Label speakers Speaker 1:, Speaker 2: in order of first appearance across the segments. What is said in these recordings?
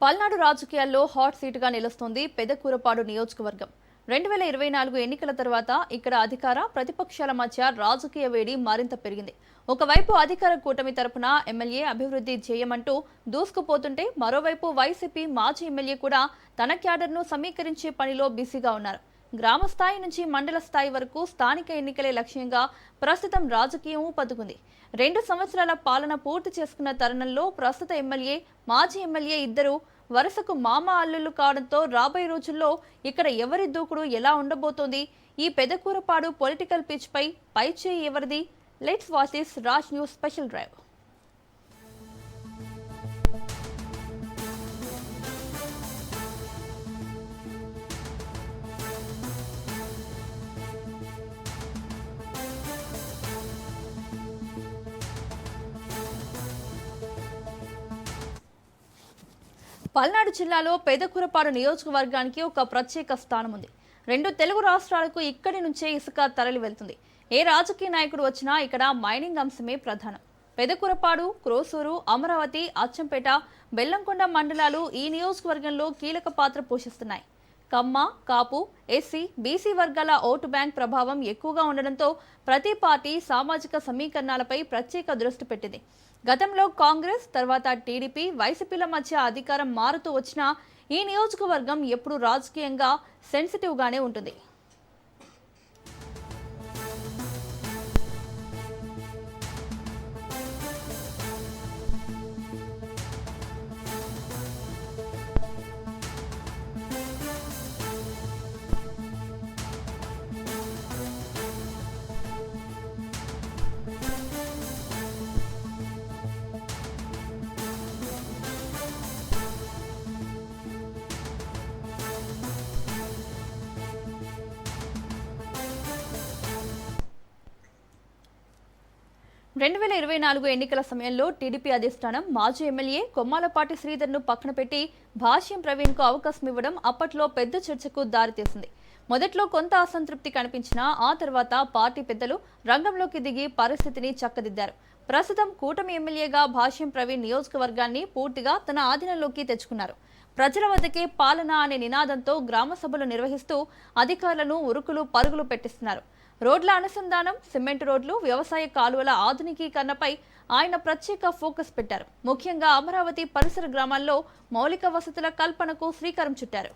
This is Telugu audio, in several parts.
Speaker 1: పల్నాడు రాజకీయాల్లో హాట్ సీటుగా నిలుస్తోంది పెదకూరపాడు నియోజకవర్గం. 2024 ఎన్నికల తర్వాత ఇక్కడ అధికార ప్రతిపక్షాల మధ్య రాజకీయ వేడి మరింత పెరిగింది. ఒకవైపు అధికార కూటమి తరపున ఎమ్మెల్యే అభివృద్ధి చేయమంటూ దూసుకుపోతుంటే, మరోవైపు వైసీపీ మాజీ ఎమ్మెల్యే కూడా తన క్యాడర్ను సమీకరించే పనిలో బిజీగా ఉన్నారు. గ్రామ స్థాయి నుంచి మండల స్థాయి వరకు స్థానిక ఎన్నికలే లక్ష్యంగా ప్రస్తుతం రాజకీయం ఊపందుకుంది. 2 సంవత్సరాల పాలన పూర్తి చేసుకున్న తరుణంలో ప్రస్తుత ఎమ్మెల్యే, మాజీ ఎమ్మెల్యే ఇద్దరు వరుసకు మామ అల్లుళ్లు కావడంతో రాబోయే రోజుల్లో ఇక్కడ ఎవరి దూకుడు ఎలా ఉండబోతోంది? ఈ పెదకూరపాడు పొలిటికల్ పిచ్ పై పైచేయి ఎవరిది? Let's watch this Raj news special drive. Palnadu జిల్లాలో పెదకూరపాడు నియోజకవర్గానికి ఒక ప్రత్యేక స్థానం ఉంది. 2 తెలుగు రాష్ట్రాలకు ఇక్కడి నుంచే ఇసుక తరలి వెళ్తుంది. ఏ రాజకీయ నాయకుడు వచ్చినా ఇక్కడ మైనింగ్ అంశమే ప్రధానం. పెదకూరపాడు, క్రోసూరు, అమరావతి, అచ్చంపేట, బెల్లంకొండ మండలాలు ఈ నియోజకవర్గంలో కీలక పాత్ర పోషిస్తున్నాయి. కమ్మ, కాపు, ఎస్సీ, బీసీ వర్గాల ఓటు బ్యాంక్ ప్రభావం ఎక్కువగా ఉండడంతో ప్రతి పార్టీ సామాజిక సమీకరణాలపై ప్రత్యేక దృష్టి పెట్టింది. గతంలో కాంగ్రెస్, తర్వాత టీడీపీ, వైసీపీల మధ్య అధికారం మారుతూ వచ్చినా ఈ నియోజకవర్గం ఎప్పుడూ రాజకీయంగా సెన్సిటివ్ గానే ఉంటుంది. రెండు 2024 ఎన్నికల సమయంలో టీడీపీ అధిష్టానం మాజీ ఎమ్మెల్యే కొమ్మాలపాటి శ్రీధర్ను పక్కన పెట్టి భాష్యం ప్రవీణ్కు అవకాశం ఇవ్వడం అప్పట్లో పెద్ద చర్చకు దారితీసింది. మొదట్లో కొంత అసంతృప్తి కనిపించినా ఆ తర్వాత పార్టీ పెద్దలు రంగంలోకి దిగి పరిస్థితిని చక్కదిద్దారు. ప్రస్తుతం కూటమి ఎమ్మెల్యేగా భాష్యం ప్రవీణ్ నియోజకవర్గాన్ని పూర్తిగా తన ఆధీనంలోకి తెచ్చుకున్నారు. ప్రజల వద్దకే పాలన అనే నినాదంతో గ్రామ సభలు నిర్వహిస్తూ అధికారులను ఉరుకులు పరుగులు పెట్టిస్తున్నారు. రోడ్ల అనుసంధానం, సిమెంట్ రోడ్లు, వ్యవసాయ కాలువల ఆధునికీకరణపై ఆయన ప్రత్యేక ఫోకస్ పెట్టారు. ముఖ్యంగా అమరావతి పరిసర గ్రామాల్లో మౌలిక వసతుల కల్పనకు శ్రీకారం చుట్టారు.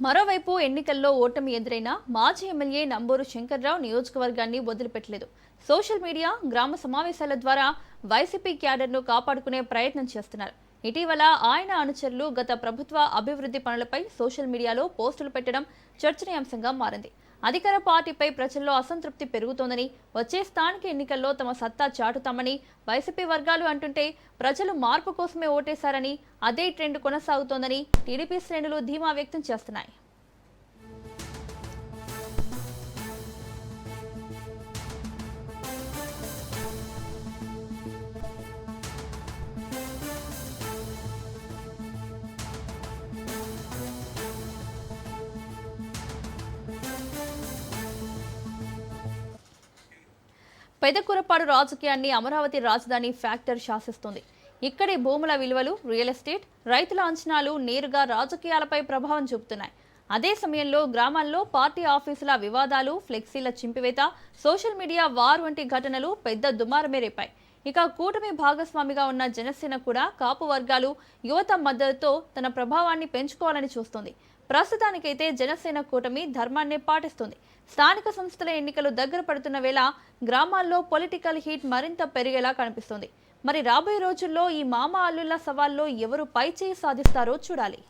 Speaker 1: మరోవైపు ఎన్నికల్లో ఓటమి ఎదురైన మాజీ ఎమ్మెల్యే నంబూరు శంకర్రావు నియోజకవర్గాన్ని వదిలిపెట్టలేదు. సోషల్ మీడియా, గ్రామ సమావేశాల ద్వారా వైసీపీ క్యాడర్ను కాపాడుకునే ప్రయత్నం చేస్తున్నారు. ఇటీవల ఆయన అనుచరులు గత ప్రభుత్వ అభివృద్ధి పనులపై సోషల్ మీడియాలో పోస్టులు పెట్టడం చర్చనీయాంశంగా మారింది. అధికార పార్టీపై ప్రజల్లో అసంతృప్తి పెరుగుతోందని, వచ్చే స్థానిక ఎన్నికల్లో తమ సత్తా చాటుతామని వైసీపీ వర్గాలు అంటుంటే, ప్రజలు మార్పు కోసమే ఓటేశారని, అదే ట్రెండ్ కొనసాగుతోందని టీడీపీ శ్రేణులు ధీమా వ్యక్తం చేస్తున్నాయి. పెదకూరపాడు రాజకీయాన్ని అమరావతి రాజధాని ఫ్యాక్టర్ శాసిస్తుంది. ఇక్కడి భూముల విలువలు, రియల్ ఎస్టేట్, రైతుల అంచనాలు నేరుగా రాజకీయాలపై ప్రభావం చూపుతున్నాయి. అదే సమయంలో గ్రామాల్లో పార్టీ ఆఫీసుల వివాదాలు, ఫ్లెక్సీల చింపివేత, సోషల్ మీడియా వార్ వంటి ఘటనలు పెద్ద దుమారమే రేపాయి. ఇక కూటమి భాగస్వామిగా ఉన్న జనసేన కూడా కాపు వర్గాలు, యువత మద్దతుతో తన ప్రభావాన్ని పెంచుకోవాలని చూస్తోంది. ప్రస్తుతానికైతే జనసేన కూటమి ధర్మాన్నే పాటిస్తుంది. స్థానిక సంస్థల ఎన్నికలు దగ్గర పడుతున్న వేళ గ్రామాల్లో పొలిటికల్ హీట్ మరింత పెరిగేలా కనిపిస్తోంది. మరి రాబోయే రోజుల్లో ఈ మామ అల్లుళ్ల సవాల్లో ఎవరు పైచేయి సాధిస్తారో చూడాలి.